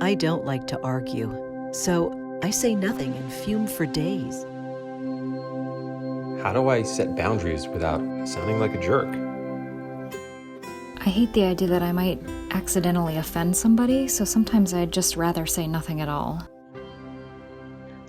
I don't like to argue, so I say nothing and fume for days. How do I set boundaries without sounding like a jerk? I hate the idea that I might accidentally offend somebody, so sometimes I'd just rather say nothing at all.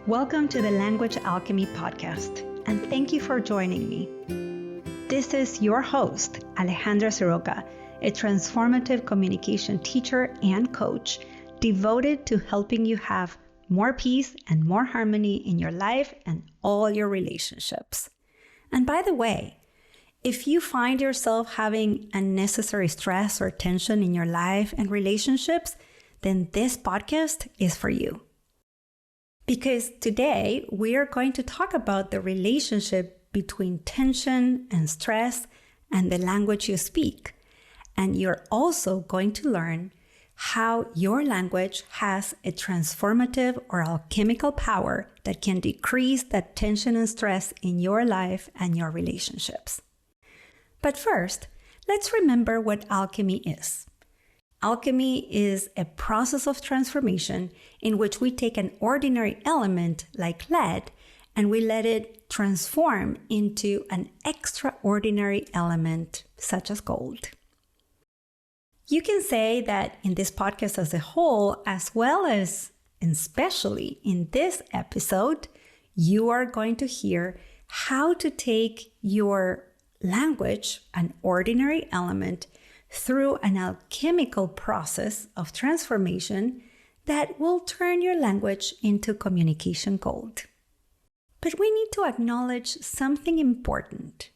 Welcome to the Language Alchemy podcast, and thank you for joining me. This is your host, Alejandra Siroca, a transformative communication teacher and coach devoted to helping you have more peace and more harmony in your life and all your relationships. And by the way, if you find yourself having unnecessary stress or tension in your life and relationships, then this podcast is for you. Because today we are going to talk about the relationship between tension and stress and the language you speak. And you're also going to learn how your language has a transformative or alchemical power that can decrease that tension and stress in your life and your relationships. But first, let's remember what alchemy is. Alchemy is a process of transformation in which we take an ordinary element like lead and we let it transform into an extraordinary element such as gold. You can say that in this podcast as a whole, as well as and especially in this episode, you are going to hear how to take your language, an ordinary element, through an alchemical process of transformation that will turn your language into communication gold. But we need to acknowledge something important,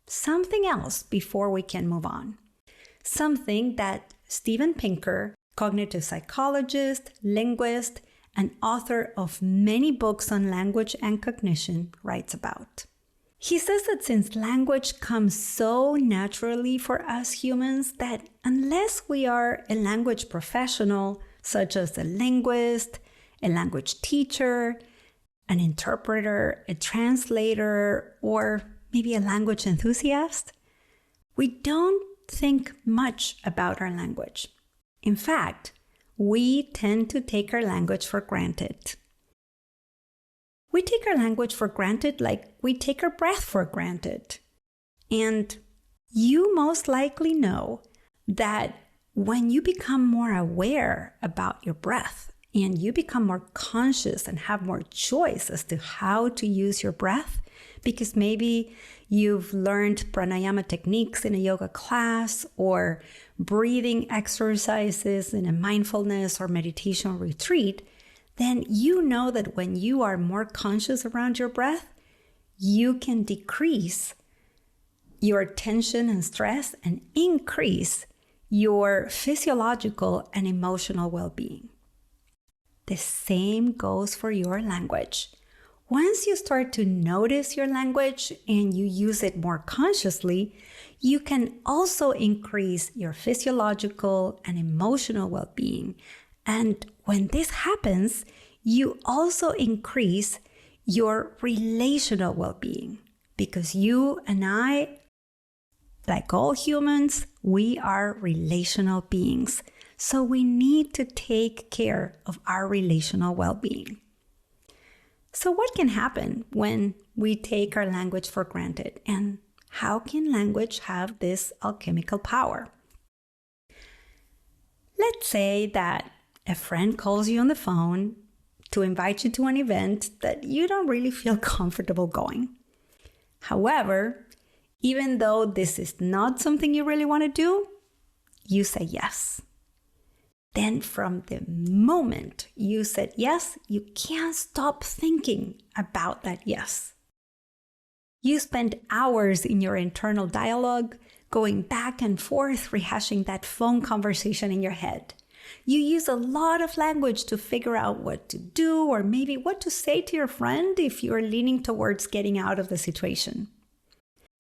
something else before we can move on. Something that Steven Pinker, cognitive psychologist, linguist, and author of many books on language and cognition, writes about. He says that since language comes so naturally for us humans that unless we are a language professional, such as a linguist, a language teacher, an interpreter, a translator, or maybe a language enthusiast, we don't think much about our language. In fact, we tend to take our language for granted. We take our language for granted like we take our breath for granted. And you most likely know that when you become more aware about your breath and you become more conscious and have more choice as to how to use your breath, because maybe you've learned pranayama techniques in a yoga class or breathing exercises in a mindfulness or meditation retreat, then you know that when you are more conscious around your breath, you can decrease your tension and stress and increase your physiological and emotional well-being. The same goes for your language. Once you start to notice your language and you use it more consciously, you can also increase your physiological and emotional well-being. And when this happens, you also increase your relational well-being because you and I, like all humans, we are relational beings. So we need to take care of our relational well-being. So what can happen when we take our language for granted? And how can language have this alchemical power? Let's say that a friend calls you on the phone to invite you to an event that you don't really feel comfortable going. However, even though this is not something you really want to do, you say yes. Then from the moment you said yes, you can't stop thinking about that yes. You spend hours in your internal dialogue, going back and forth, rehashing that phone conversation in your head. You use a lot of language to figure out what to do or maybe what to say to your friend if you're leaning towards getting out of the situation.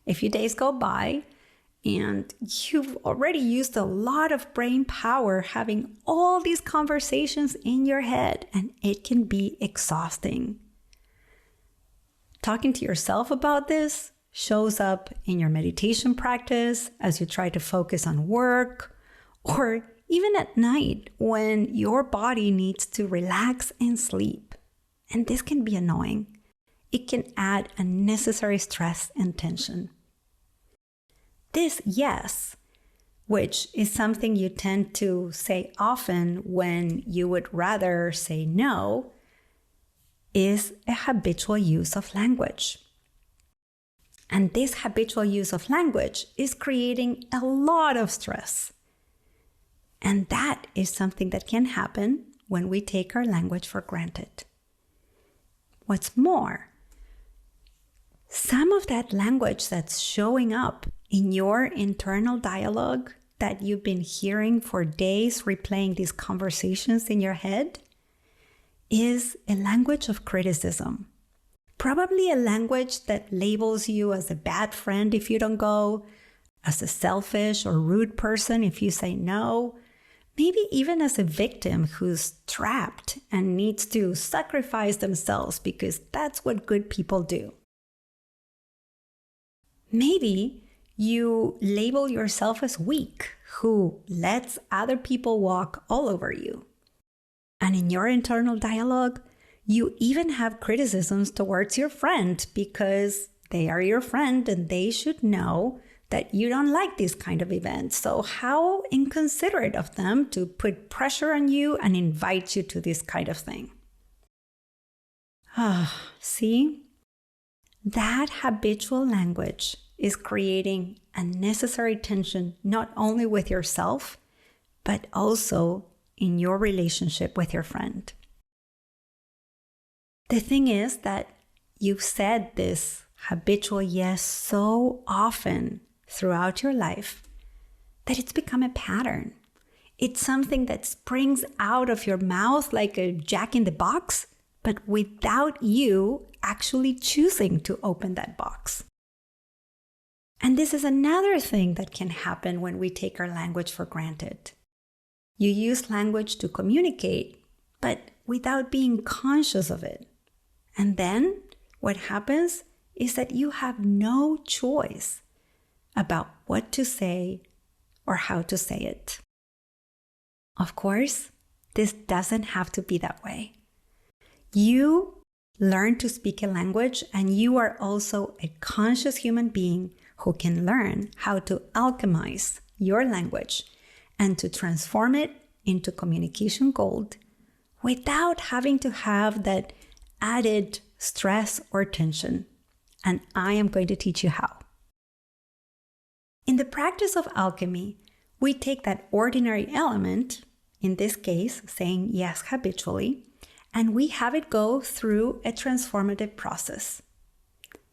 A few days go by and you've already used a lot of brain power having all these conversations in your head, and it can be exhausting. Talking to yourself about this shows up in your meditation practice as you try to focus on work, or even at night when your body needs to relax and sleep. And this can be annoying. It can add unnecessary stress and tension. This yes, which is something you tend to say often when you would rather say no, is a habitual use of language. And this habitual use of language is creating a lot of stress. And that is something that can happen when we take our language for granted. What's more, some of that language that's showing up in your internal dialogue that you've been hearing for days, replaying these conversations in your head, is a language of criticism. Probably a language that labels you as a bad friend if you don't go, as a selfish or rude person if you say no, maybe even as a victim who's trapped and needs to sacrifice themselves because that's what good people do. Maybe you label yourself as weak, who lets other people walk all over you. And in your internal dialogue, you even have criticisms towards your friend because they are your friend and they should know that you don't like these kind of events. So how inconsiderate of them to put pressure on you and invite you to this kind of thing. See? That habitual language is creating unnecessary tension not only with yourself, but also in your relationship with your friend. The thing is that you've said this habitual yes so often throughout your life that it's become a pattern. It's something that springs out of your mouth like a jack in the box, but without you actually choosing to open that box. And this is another thing that can happen when we take our language for granted. You use language to communicate, but without being conscious of it. And then what happens is that you have no choice about what to say or how to say it. Of course, this doesn't have to be that way. You learn to speak a language, and you are also a conscious human being who can learn how to alchemize your language and to transform it into communication gold without having to have that added stress or tension. And I am going to teach you how. In the practice of alchemy, we take that ordinary element, in this case, saying yes habitually, and we have it go through a transformative process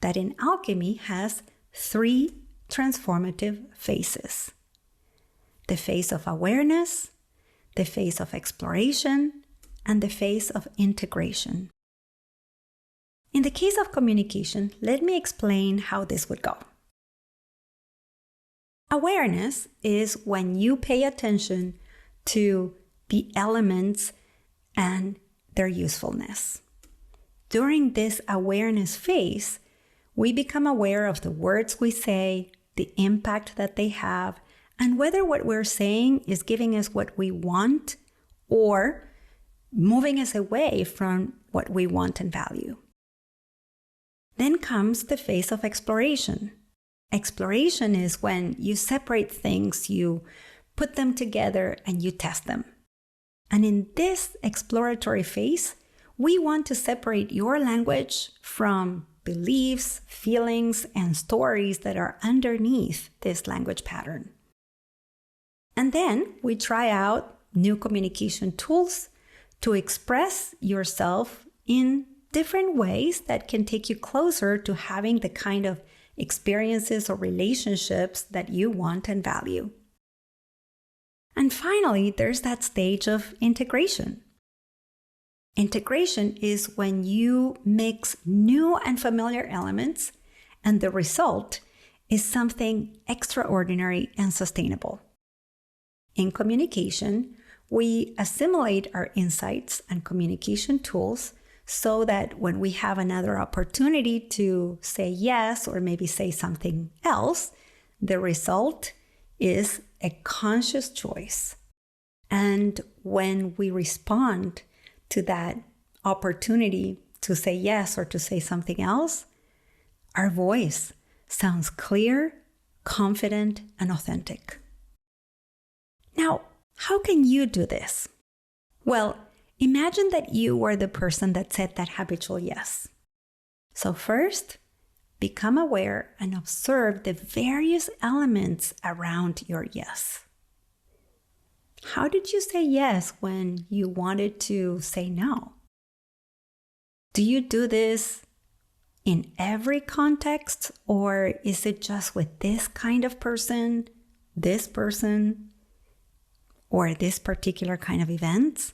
that in alchemy has 3 transformative phases. The phase of awareness, the phase of exploration, and the phase of integration. In the case of communication, let me explain how this would go. Awareness is when you pay attention to the elements and their usefulness. During this awareness phase, we become aware of the words we say, the impact that they have, and whether what we're saying is giving us what we want or moving us away from what we want and value. Then comes the phase of exploration. Exploration is when you separate things, you put them together, and you test them. And in this exploratory phase, we want to separate your language from beliefs, feelings, and stories that are underneath this language pattern. And then we try out new communication tools to express yourself in different ways that can take you closer to having the kind of experiences or relationships that you want and value. And finally, there's that stage of integration. Integration is when you mix new and familiar elements, and the result is something extraordinary and sustainable. In communication, we assimilate our insights and communication tools so that when we have another opportunity to say yes or maybe say something else, the result is a conscious choice. And when we respond to that opportunity to say yes or to say something else, our voice sounds clear, confident, and authentic. Now, how can you do this? Well, imagine that you were the person that said that habitual yes. So first, become aware and observe the various elements around your yes. How did you say yes when you wanted to say no? Do you do this in every context, or is it just with this kind of person, or this particular kind of event?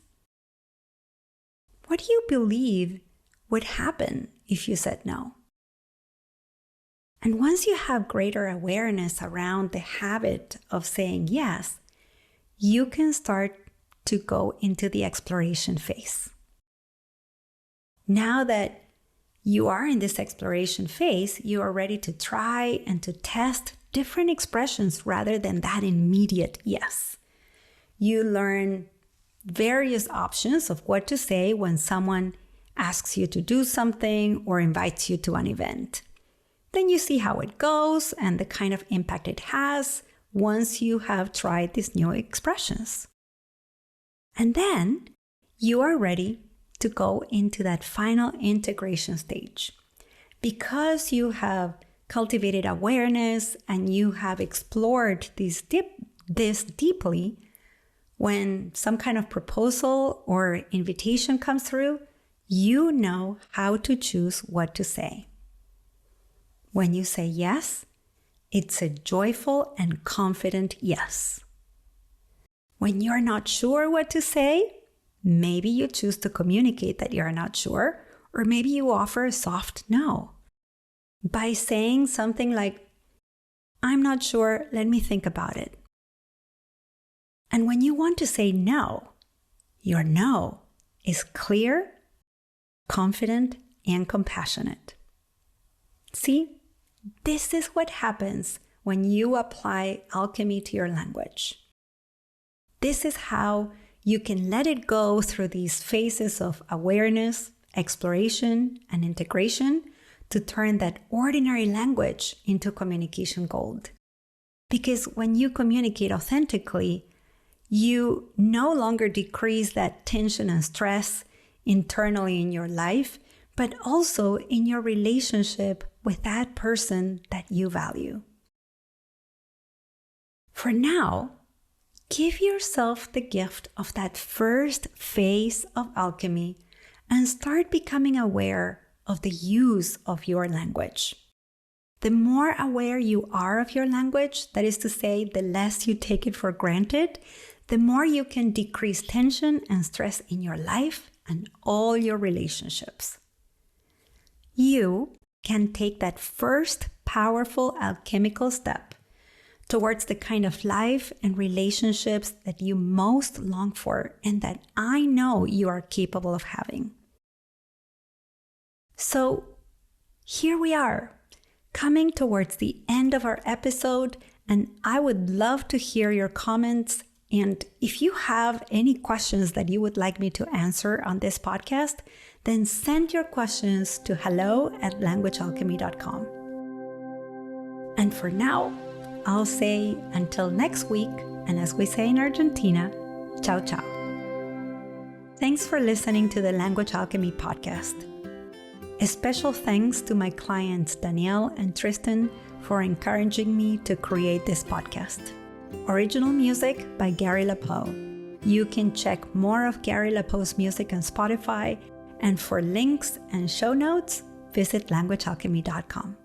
What do you believe would happen if you said no? And once you have greater awareness around the habit of saying yes, you can start to go into the exploration phase. Now that you are in this exploration phase, you are ready to try and to test different expressions rather than that immediate yes. You learn various options of what to say when someone asks you to do something or invites you to an event. Then you see how it goes and the kind of impact it has once you have tried these new expressions. And then you are ready to go into that final integration stage. Because you have cultivated awareness and you have explored this deeply, when some kind of proposal or invitation comes through, you know how to choose what to say. When you say yes, it's a joyful and confident yes. When you're not sure what to say, maybe you choose to communicate that you're not sure, or maybe you offer a soft no. By saying something like, "I'm not sure, let me think about it." And when you want to say no, your no is clear, confident, and compassionate. See, this is what happens when you apply alchemy to your language. This is how you can let it go through these phases of awareness, exploration, and integration to turn that ordinary language into communication gold. Because when you communicate authentically, you no longer decrease that tension and stress internally in your life, but also in your relationship with that person that you value. For now, give yourself the gift of that first phase of alchemy and start becoming aware of the use of your language. The more aware you are of your language, that is to say, the less you take it for granted, the more you can decrease tension and stress in your life and all your relationships. You can take that first powerful alchemical step towards the kind of life and relationships that you most long for and that I know you are capable of having. So here we are, coming towards the end of our episode, and I would love to hear your comments. And if you have any questions that you would like me to answer on this podcast, then send your questions to hello@languagealchemy.com. And for now, I'll say until next week, and as we say in Argentina, ciao ciao. Thanks for listening to the Language Alchemy podcast. A special thanks to my clients Danielle and Tristan for encouraging me to create this podcast. Original music by Gary LaPoe. You can check more of Gary LaPoe's music on Spotify, and for links and show notes, visit languagealchemy.com.